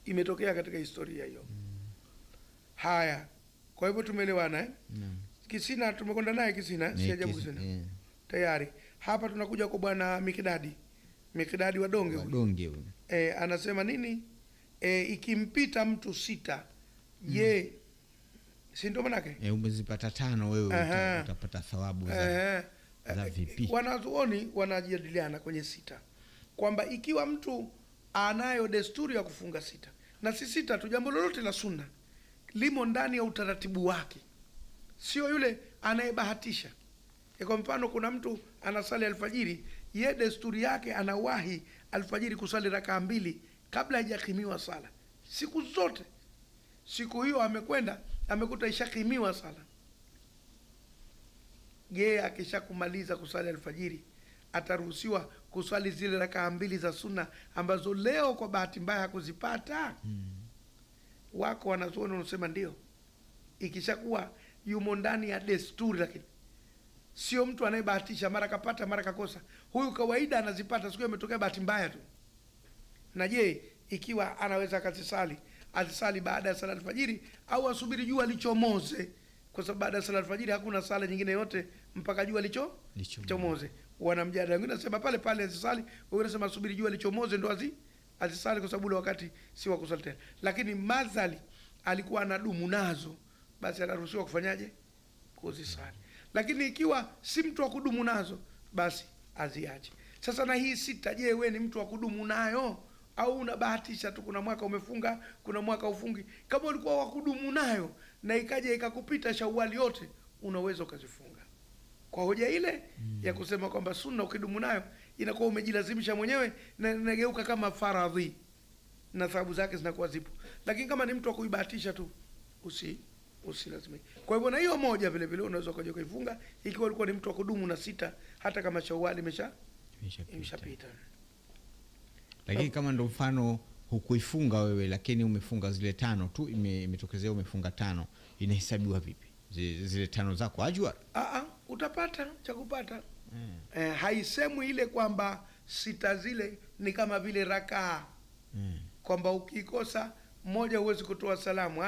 imetokea katika historia hiyo. Haya, kwa hivyo tumeelewana Kisina tumekwenda naye Kisina, si ajabu Kisina. Tayari. Hapa tunakuja kwa bwana Mikidadi wa Donge huyu. Anasema nini? Ikimpita mtu 6, je, si ndio manake? Umezipata 5 wewe utapata thawabu za vipi? Wanazuoni wanajadiliana kwenye 6 kwamba ikiwa mtu anayo desturi ya kufunga 6, na si 6 tu, jambo lolote la sunna limo ndani ya utaratibu wake, sio yule anayebahatisha. Kwa mfano, kuna mtu anasali alfajiri, ye desturi yake anawahi alfajiri kusali rakaa 2 kabla hajakimiwa sala. Siku zote, siku hiyo amekwenda amekuta ishakimiwa sala. Je, akishakumaliza kusali alfajiri ataruhusiwa kusali zile rakaa 2 za sunna ambazo leo kwa bahati mbaya hakuzipata? Wako wanazuoni wanasema ndio, ikishakuwa yumo ndani ya desturi, lakini sio mtu anayebahatisha, mara kapata mara kakosa. Huyu kawaida anazipata, siku imetokea bahati mbaya tu. Na je, ikiwa anaweza azisali baada ya sala alfajiri au asubiri jua lichomoze? Kwa sababu baada ya sala alfajiri hakuna sala nyingine yote mpaka jua lichomoze. Wanamjadala, wengine nasema pale pale azisali, wengine nasema asubiri jua lichomoze ndo azisali, kwa sababu wakati si wa kusali tena. Lakini madhali alikuwa anadumu nazo, basi anaruhusiwa kufanyaje? Kuzisali. Lakini ikiwa si mtu wa kudumu nazo, basi aziache. Sasa na hii 6, je, wewe ni mtu wa kudumu nayo au unabahatisha tu? Kuna mwaka umefunga, kuna mwaka ufungi. Kama ulikuwa wa kudumu nayo na ikaja ikakupita Shawwali yote, unaweza ukazifunga kwa hoja ile ya kusema kwamba sunna ukidumu nayo inakuwa umejilazimisha mwenyewe na inageuka kama faradhi na thawabu zake zinakuwa zipo. Lakini kama ni mtu wa kuibahatisha tu, usilazimike. Kwa hivyo na hiyo moja vile vile unaweza kuja kuifunga ikiwa ulikuwa ni mtu wa kudumu na 6, hata kama Shawwali imeshapita. Lakini kama ndo mfano hukuifunga wewe, lakini umefunga zile 5 tu, imetokezea umefunga 5, inahesabiwa vipi? Zile 5 zako ajwa? Utapata cha kupata. Haisemwi ile kwamba 6 zile ni kama vile rakaa, kwamba ukikosa moja huwezi kutoa salamu.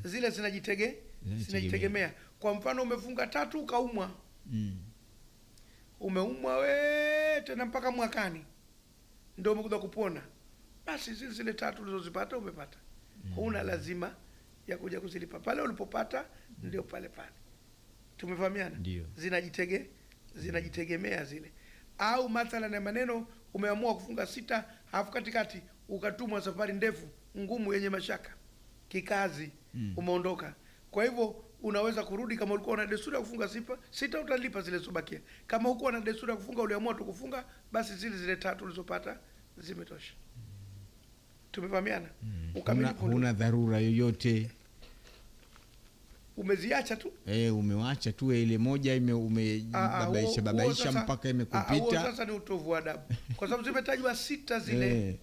Zile zinajitegemea. Kwa mfano, umefunga 3 ukaumwa, umeumwa tena mpaka mwakani ndio umekuja kupona, basi zile 3 ulizozipata umepata. Huna lazima ya kuja kuzilipa pale ulipopata, ndio pale. Tumefahamiana? Zinajitegemea zile. Au mathalan ya maneno, umeamua kufunga 6 halafu katikati ukatumwa safari ndefu ngumu yenye mashaka kikazi, umeondoka. Kwa hivyo unaweza kurudi. Kama ulikuwa na desturi ya kufunga 6 utalipa zile zobakia. Kama hukuwa na desturi ya kufunga, uliamua tu kufunga, basi zile 3 ulizopata zimetosha. Tumefahamiana? Huna dharura yoyote, umeziacha tu, umewacha tu ile moja babaisha mpaka imekupita. Sasa ni utovu wa adabu kwa sababu zimetajwa 6 zile.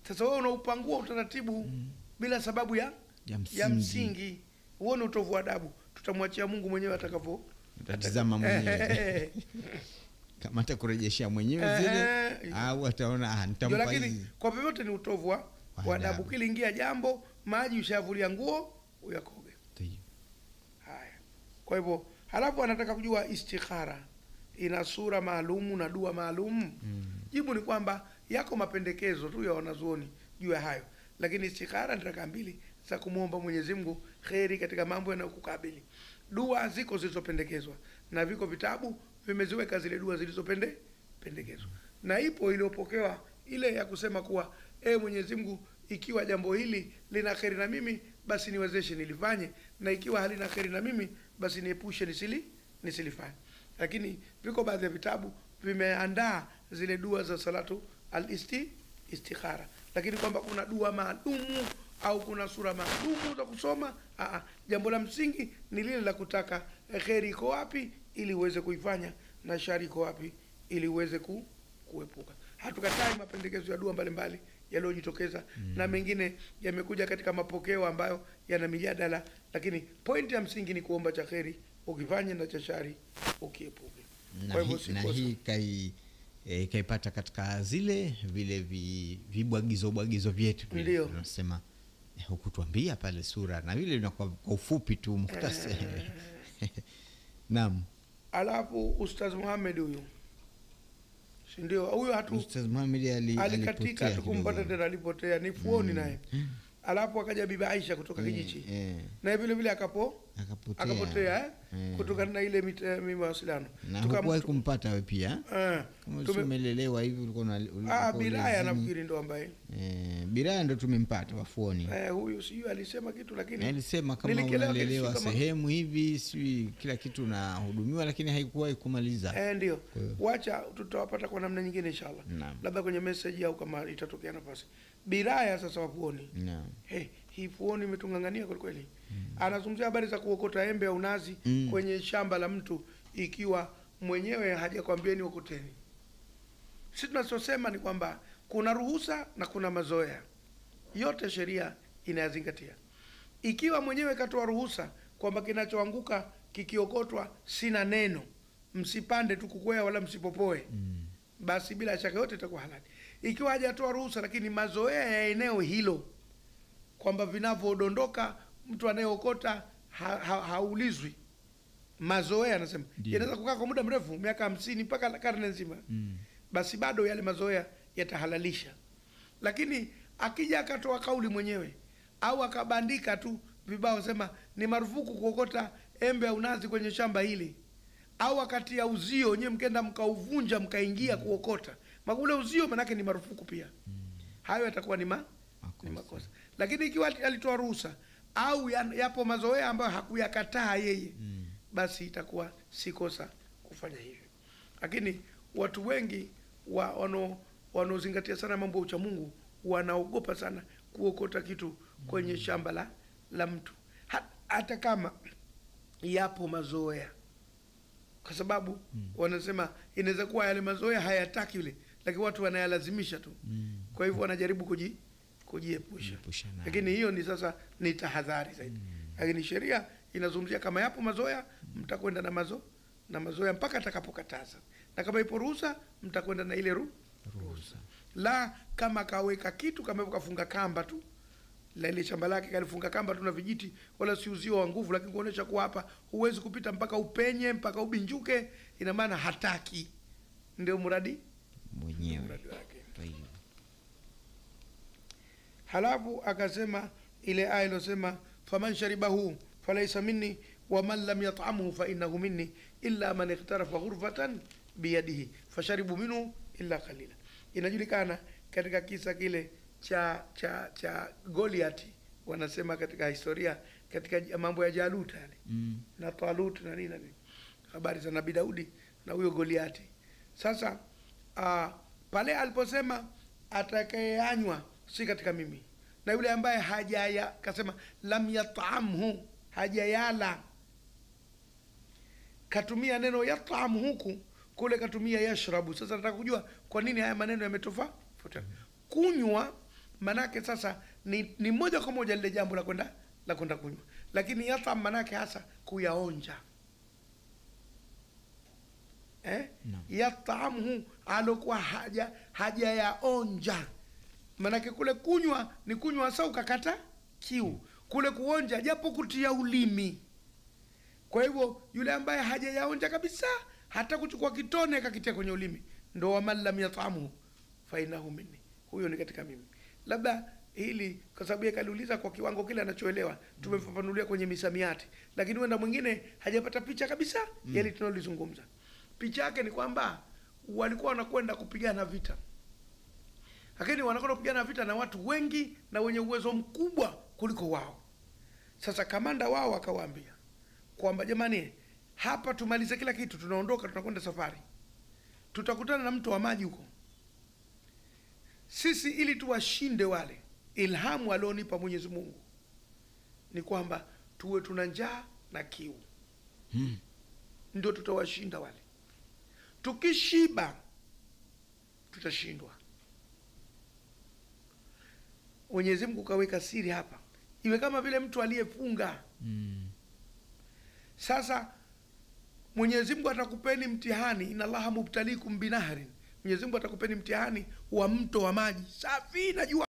Sasa wewe unaupangua utaratibu bila sababu ya msingi. Huo ni utovu wa adabu. Tutamwachia Mungu mwenyewe atakavyo atatazama mwenyewe. Kama atakurejeshia mwenyewe zile au ataona nitampa hizi. Lakini kwa vyovyote ni utovu wa adabu. Kilingia jambo, maji ushavulia nguo, uyakoge. Haya. Kwa hivyo halafu anataka kujua istikhara ina sura maalumu na dua maalumu. Jibu ni kwamba yako mapendekezo tu ya wanazuoni juu ya hayo, lakini istikhara ni rakaa 2 za kumuomba Mwenyezi Mungu kheri katika mambo yanayokukabili. Dua ziko zilizopendekezwa na viko vitabu vimeziweka zile dua zilizopendekezwa, na ipo iliyopokewa ile ya kusema kuwa Mwenyezi Mungu, ikiwa jambo hili lina kheri na mimi, basi niwezeshe nilifanye, na ikiwa halina kheri na mimi, basi niepushe nisilifanye. Lakini viko baadhi ya vitabu vimeandaa zile dua za salatu al-istikhara, lakini kwamba kuna dua maalumu au kuna sura maalumu za kusoma, jambo la msingi ni lile la kutaka kheri iko wapi ili uweze kuifanya na shari iko wapi ili uweze kuepuka. Hatukatai mapendekezo ya dua mbalimbali yaliyojitokeza, na mengine yamekuja katika mapokeo ambayo yana mijadala, lakini pointi ya msingi ni kuomba cha kheri ukifanye na cha shari ukiepuke. Kwa hivyo hii ikaipata katika zile vile vibwagizo vyetu Ndio. tunasema hukutuambia pale sura na vile inakuwa kwa ufupi tu mukhtasari. Naam. Alafu Ustaz Muhammad huyu, si ndio? Huyu Ustaz Muhammad alikatika tukumpata tena, alipotea ni fuoni naye. Alafu akaja Bibi Aisha kutoka Kijichi na vile vile akapotea kutokana na ile mawasiliano. Na hukuwahi kumpata wewe pia? Kama tumelelewa hivi ulikuwa Biraya nafikiri ndo ambaye Biraya ndo tumempata wafuoni. Huyu sio alisema kitu, lakini alisema kama unalelewa sehemu hivi si kila kitu na hudumiwa, lakini haikuwahi kumaliza. Ndio. Wacha tutawapata kwa namna nyingine inshallah. Labda kwenye message au kama itatokea nafasi. Biraya sasa wafuoni. Naam. Hii fuoni imetungangania kwa kweli. Anazungumzia habari za kuokota embe au nazi kwenye shamba la mtu ikiwa mwenyewe hajakwambieni okoteni. Sisi tunachosema ni kwamba kuna ruhusa na kuna mazoea. Yote sheria inayazingatia. Ikiwa mwenyewe katoa ruhusa kwamba kinachoanguka kikiokotwa sina neno, msipande tu kukwea wala msipopoe, basi bila shaka yote itakuwa halali. Ikiwa hajatoa ruhusa lakini mazoea ya eneo hilo kwamba vinavyodondoka mtu anayeokota haulizwi, mazoea anasema yanaweza kukaa kwa muda mrefu, miaka 50 mpaka karne nzima, basi bado yale mazoea yatahalalisha. Lakini akija akatoa kauli mwenyewe au akabandika tu vibao sema ni marufuku kuokota embe au nazi kwenye shamba hili, au akatia uzio nyewe mkenda mkauvunja mkaingia kuokota, makule uzio manake ni marufuku pia, hayo yatakuwa ni makosa. Lakini ikiwa alitoa ruhusa au yapo mazoea ambayo hakuyakataa yeye, basi itakuwa si kosa kufanya hivyo. Lakini watu wengi wanaozingatia sana mambo ya ucha Mungu wanaogopa sana kuokota kitu kwenye shamba la mtu, hata kama yapo mazoea, kwa sababu wanasema inaweza kuwa yale mazoea hayataki yule, lakini watu wanayalazimisha tu. Kwa hivyo wanajaribu kujiepusha. Lakini hiyo ni sasa ni tahadhari zaidi. Lakini sheria inazungumzia kama yapo mazoea mtakwenda na mazoea mpaka atakapokataza, na kama ipo ruhusa mtakwenda na ile ruhusa. La kama kaweka kitu kama kafunga kamba tu la ile shamba lake kalifunga kamba tu na vijiti, wala si uzio wa nguvu, lakini kuonesha kuwa hapa huwezi kupita mpaka upenye mpaka ubinjuke, ina maana hataki, ndio mradi mwenyewe wake. Halafu akasema ile aya ilosema faman sharibahu falaysa minni wa man lam yat'amhu fa innahu minni illa man ikhtarafa ghurfatan biyadihi fasharibu minhu illa qalila. Inajulikana katika kisa kile cha Goliath, wanasema katika historia, katika mambo ya Jalut yale na Talut na nini, habari za Nabii Daudi na huyo Goliath. Sasa pale aliposema atakayeanywa si katika mimi, na yule ambaye hajaya kasema lam yat'amhu, hajayala, katumia neno yat'am huku, kule katumia yashrabu. Sasa nataka kujua kwa nini haya maneno yametofauti. Kunywa manake sasa ni moja kwa moja lile jambo la kwenda kunywa, lakini yat'am manake hasa kuyaonja. No. Yat'amhu alokuwa haja yaonja, manake kule kunywa ni kunywa hasa ukakata kiu, kule kuonja japo kutia ulimi. Kwa hivyo yule ambaye haja yaonja kabisa, hata kuchukua kitone akakitia kwenye ulimi, ndo wa man lam yat'amhu fa innahu minni, huyo ni katika mimi. Labda hili kwa sababu yeye kaliuliza kwa kiwango kile anachoelewa, tumefafanulia kwenye misamiati, lakini wenda mwingine hajapata picha kabisa yale tunalozungumza. Picha yake ni kwamba walikuwa wanakwenda kupigana vita, lakini wanakwenda kupigana vita na watu wengi na wenye uwezo mkubwa kuliko wao. Sasa kamanda wao akawaambia kwamba jamani, hapa tumalize kila kitu, tunaondoka, tunakwenda safari, tutakutana na mto wa maji huko. Sisi ili tuwashinde wale, ilhamu alionipa Mwenyezi Mungu ni kwamba tuwe tuna njaa na kiu, ndio tutawashinda wale. Tukishiba tutashindwa. Mwenyezi Mungu kaweka siri hapa, iwe kama vile mtu aliyefunga. Sasa Mwenyezi Mungu atakupeni mtihani, inna Allaha mubtalikum binahrin, Mwenyezi Mungu atakupeni mtihani wa mto wa maji safi na jua